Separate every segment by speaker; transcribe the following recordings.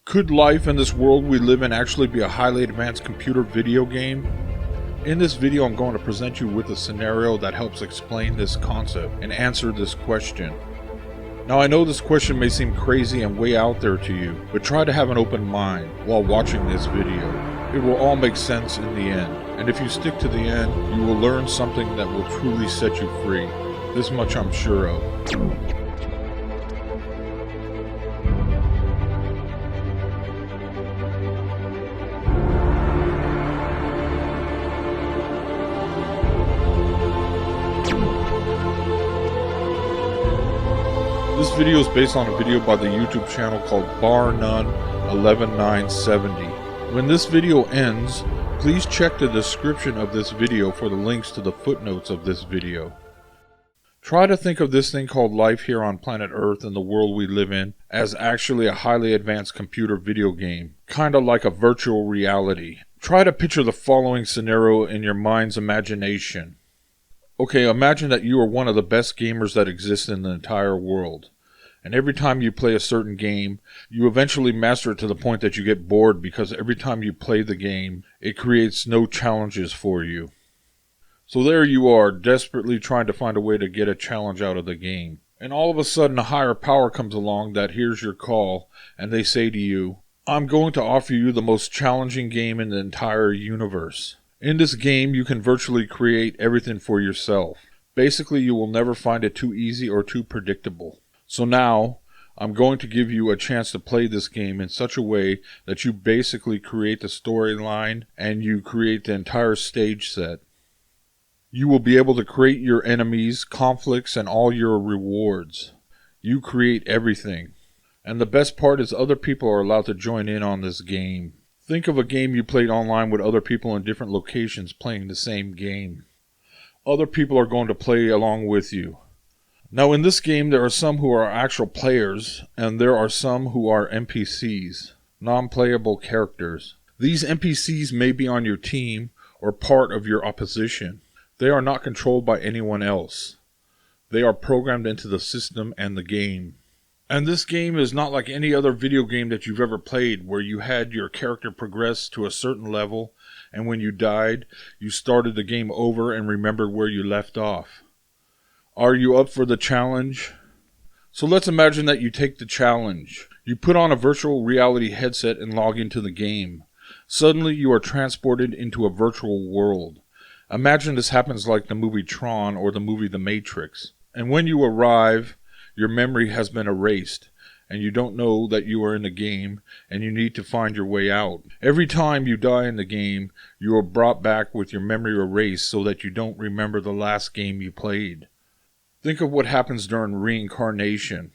Speaker 1: Could life in this world we live in actually be a highly advanced computer video game? In this video, I'm going to present you with a scenario that helps explain this concept and answer this question. Now, I know this question may seem crazy and way out there to you, but try to have an open mind while watching this video. It will all make sense in the end, and if you stick to the end, you will learn something that will truly set you free. This much I'm sure of. This video is based on a video by the YouTube channel called Bar None 11970. When this video ends, please check the description of this video for the links to the footnotes of this video. Try to think of this thing called life here on planet Earth and the world we live in as actually a highly advanced computer video game, kinda like a virtual reality. Try to picture the following scenario in your mind's imagination. Okay, imagine that you are one of the best gamers that exist in the entire world. And every time you play a certain game, you eventually master it to the point that you get bored because every time you play the game, it creates no challenges for you. So there you are, desperately trying to find a way to get a challenge out of the game. And all of a sudden a higher power comes along that hears your call, and they say to you, "I'm going to offer you the most challenging game in the entire universe. In this game, you can virtually create everything for yourself. Basically, you will never find it too easy or too predictable. So now, I'm going to give you a chance to play this game in such a way that you basically create the storyline and you create the entire stage set. You will be able to create your enemies, conflicts, and all your rewards. You create everything. And the best part is other people are allowed to join in on this game. Think of a game you played online with other people in different locations playing the same game. Other people are going to play along with you. Now in this game there are some who are actual players, and there are some who are NPCs, non-playable characters. These NPCs may be on your team or part of your opposition. They are not controlled by anyone else. They are programmed into the system and the game. And this game is not like any other video game that you've ever played where you had your character progress to a certain level, and when you died, you started the game over and remembered where you left off. Are you up for the challenge? So let's imagine that you take the challenge. You put on a virtual reality headset and log into the game. Suddenly you are transported into a virtual world. Imagine this happens like the movie Tron or the movie The Matrix. And when you arrive, your memory has been erased, and you don't know that you are in the game, and you need to find your way out. Every time you die in the game, you are brought back with your memory erased so that you don't remember the last game you played. Think of what happens during reincarnation.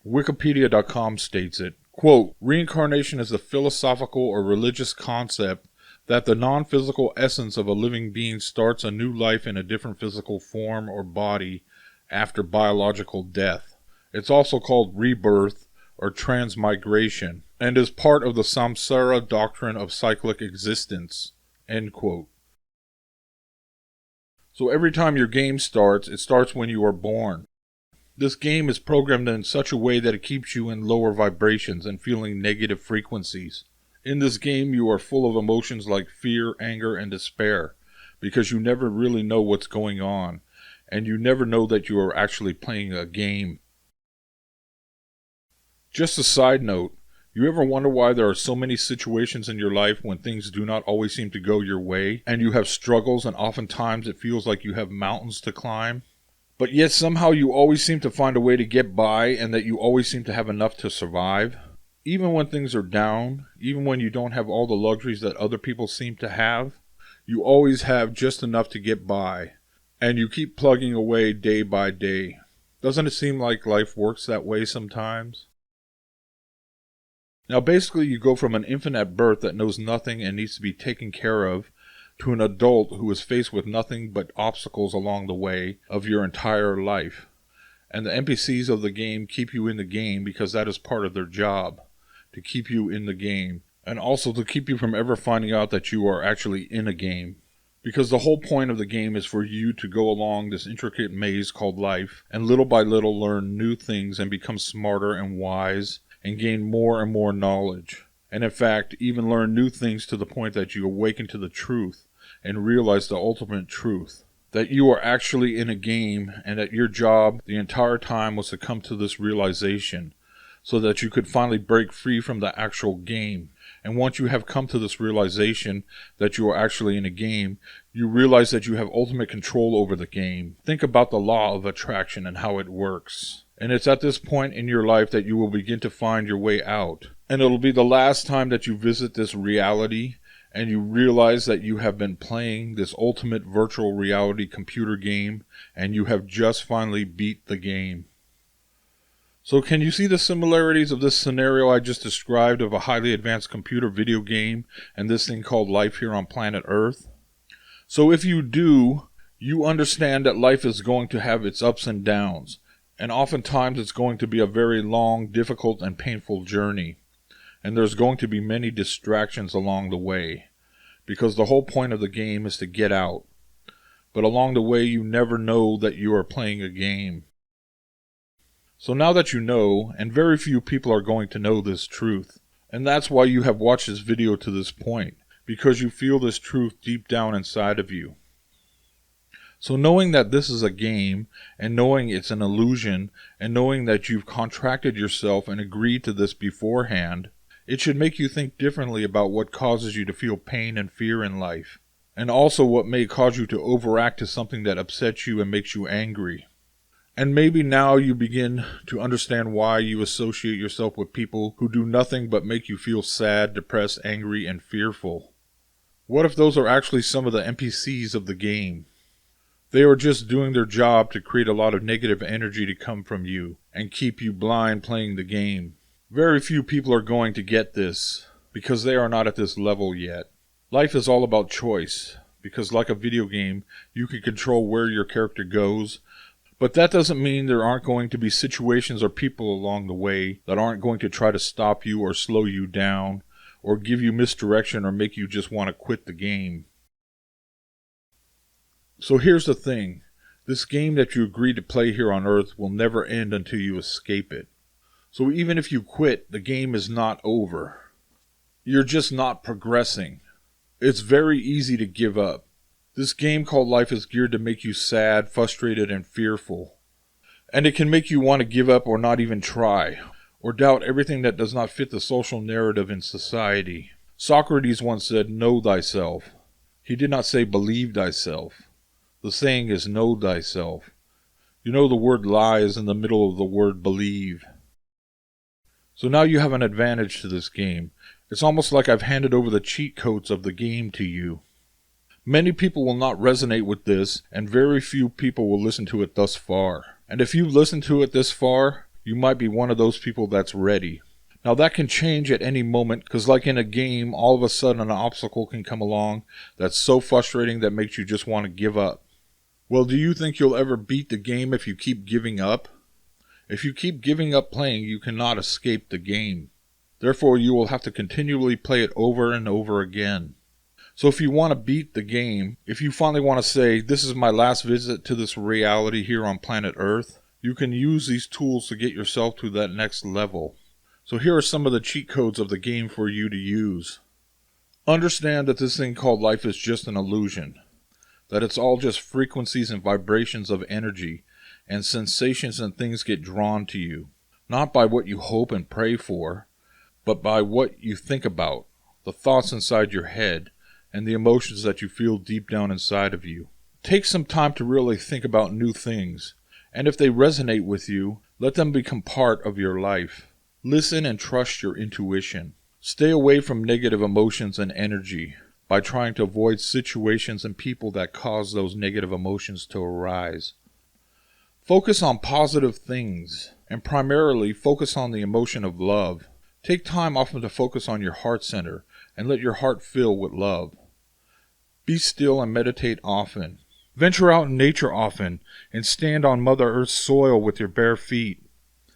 Speaker 1: Wikipedia.com states it, quote, "Reincarnation is a philosophical or religious concept that the non-physical essence of a living being starts a new life in a different physical form or body after biological death. It's also called rebirth or transmigration, and is part of the samsara doctrine of cyclic existence." End quote. So every time your game starts, it starts when you are born. This game is programmed in such a way that it keeps you in lower vibrations and feeling negative frequencies. In this game, you are full of emotions like fear, anger, and despair, because you never really know what's going on, and you never know that you are actually playing a game. Just a side note, you ever wonder why there are so many situations in your life when things do not always seem to go your way, and you have struggles, and oftentimes it feels like you have mountains to climb? But yet somehow you always seem to find a way to get by, and that you always seem to have enough to survive? Even when things are down, even when you don't have all the luxuries that other people seem to have, you always have just enough to get by. And you keep plugging away day by day. Doesn't it seem like life works that way sometimes? Now basically you go from an infant at birth that knows nothing and needs to be taken care of to an adult who is faced with nothing but obstacles along the way of your entire life. And the NPCs of the game keep you in the game because that is part of their job, to keep you in the game, and also to keep you from ever finding out that you are actually in a game. Because the whole point of the game is for you to go along this intricate maze called life, and little by little learn new things and become smarter and wise, and gain more and more knowledge. and in fact, even learn new things to the point that you awaken to the truth and realize the ultimate truth. That you are actually in a game and that your job the entire time was to come to this realization so that you could finally break free from the actual game. And once you have come to this realization that you are actually in a game, you realize that you have ultimate control over the game. Think about the law of attraction and how it works. And it's at this point in your life that you will begin to find your way out. And it'll be the last time that you visit this reality and you realize that you have been playing this ultimate virtual reality computer game and you have just finally beat the game. So can you see the similarities of this scenario I just described of a highly advanced computer video game and this thing called life here on planet Earth? So if you do, you understand that life is going to have its ups and downs, and oftentimes it's going to be a very long, difficult, and painful journey. And there's going to be many distractions along the way, because the whole point of the game is to get out. But along the way you never know that you are playing a game. So now that you know, and very few people are going to know this truth, and that's why you have watched this video to this point, because you feel this truth deep down inside of you. So knowing that this is a game, and knowing it's an illusion, and knowing that you've contracted yourself and agreed to this beforehand, it should make you think differently about what causes you to feel pain and fear in life, and also what may cause you to overact to something that upsets you and makes you angry. And maybe now you begin to understand why you associate yourself with people who do nothing but make you feel sad, depressed, angry, and fearful. What if those are actually some of the NPCs of the game? They are just doing their job to create a lot of negative energy to come from you and keep you blind playing the game. Very few people are going to get this because they are not at this level yet. Life is all about choice because like a video game, you can control where your character goes. But that doesn't mean there aren't going to be situations or people along the way that aren't going to try to stop you or slow you down or give you misdirection or make you just want to quit the game. So here's the thing. This game that you agreed to play here on Earth will never end until you escape it. So even if you quit, the game is not over. You're just not progressing. It's very easy to give up. This game called life is geared to make you sad, frustrated, and fearful. And it can make you want to give up or not even try, or doubt everything that does not fit the social narrative in society. Socrates once said, "Know thyself." He did not say, "Believe thyself." The saying is, "Know thyself." You know the word lie is in the middle of the word believe. So now you have an advantage to this game. It's almost like I've handed over the cheat codes of the game to you. Many people will not resonate with this, and very few people will listen to it thus far. And if you listen to it this far, you might be one of those people that's ready. Now that can change at any moment, because like in a game, all of a sudden an obstacle can come along that's so frustrating that makes you just want to give up. Well, do you think you'll ever beat the game if you keep giving up? If you keep giving up playing, you cannot escape the game. Therefore, you will have to continually play it over and over again. So if you want to beat the game, if you finally want to say, "This is my last visit to this reality here on planet Earth," you can use these tools to get yourself to that next level. So here are some of the cheat codes of the game for you to use. Understand that this thing called life is just an illusion. That it's all just frequencies and vibrations of energy, and sensations and things get drawn to you. Not by what you hope and pray for, but by what you think about, the thoughts inside your head, and the emotions that you feel deep down inside of you. Take some time to really think about new things, and if they resonate with you, let them become part of your life. Listen and trust your intuition. Stay away from negative emotions and energy by trying to avoid situations and people that cause those negative emotions to arise. Focus on positive things, and primarily focus on the emotion of love. Take time often to focus on your heart center, and let your heart fill with love. Be still and meditate often. Venture out in nature often, and stand on Mother Earth's soil with your bare feet,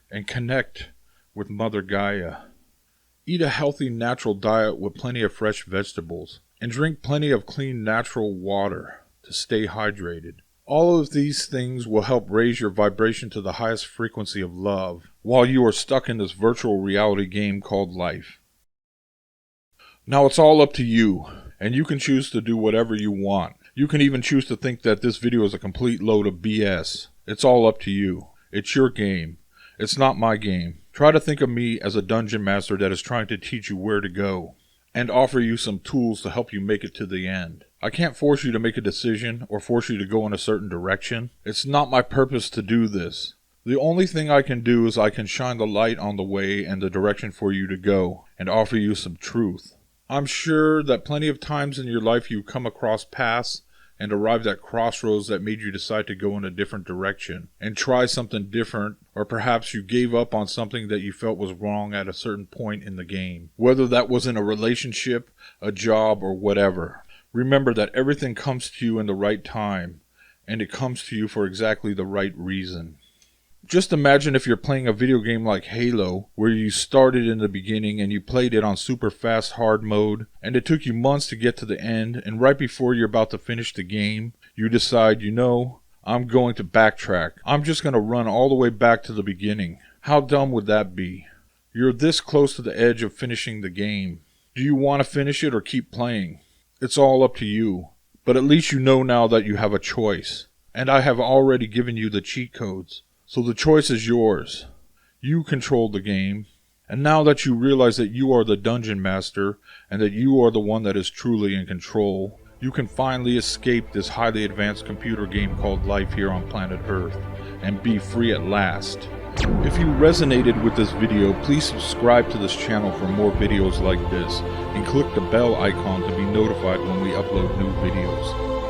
Speaker 1: and connect with Mother Gaia. Eat a healthy natural diet with plenty of fresh vegetables, and drink plenty of clean natural water to stay hydrated. All of these things will help raise your vibration to the highest frequency of love while you are stuck in this virtual reality game called life. Now it's all up to you, and you can choose to do whatever you want. You can even choose to think that this video is a complete load of BS. It's all up to you. It's your game. It's not my game. Try to think of me as a dungeon master that is trying to teach you where to go, and offer you some tools to help you make it to the end. I can't force you to make a decision or force you to go in a certain direction. It's not my purpose to do this. The only thing I can do is I can shine the light on the way and the direction for you to go, and offer you some truth. I'm sure that plenty of times in your life you come across paths and arrived at crossroads that made you decide to go in a different direction and try something different, or perhaps you gave up on something that you felt was wrong at a certain point in the game, whether that was in a relationship, a job, or whatever. Remember that everything comes to you in the right time, and it comes to you for exactly the right reason. Just imagine if you're playing a video game like Halo, where you started in the beginning and you played it on super fast hard mode, and it took you months to get to the end, and right before you're about to finish the game, you decide, I'm going to backtrack. I'm just going to run all the way back to the beginning. How dumb would that be? You're this close to the edge of finishing the game. Do you want to finish it or keep playing? It's all up to you. But at least you know now that you have a choice. And I have already given you the cheat codes. So the choice is yours. You control the game. And now that you realize that you are the dungeon master and that you are the one that is truly in control, you can finally escape this highly advanced computer game called life here on planet Earth and be free at last. If you resonated with this video, please subscribe to this channel for more videos like this and click the bell icon to be notified when we upload new videos.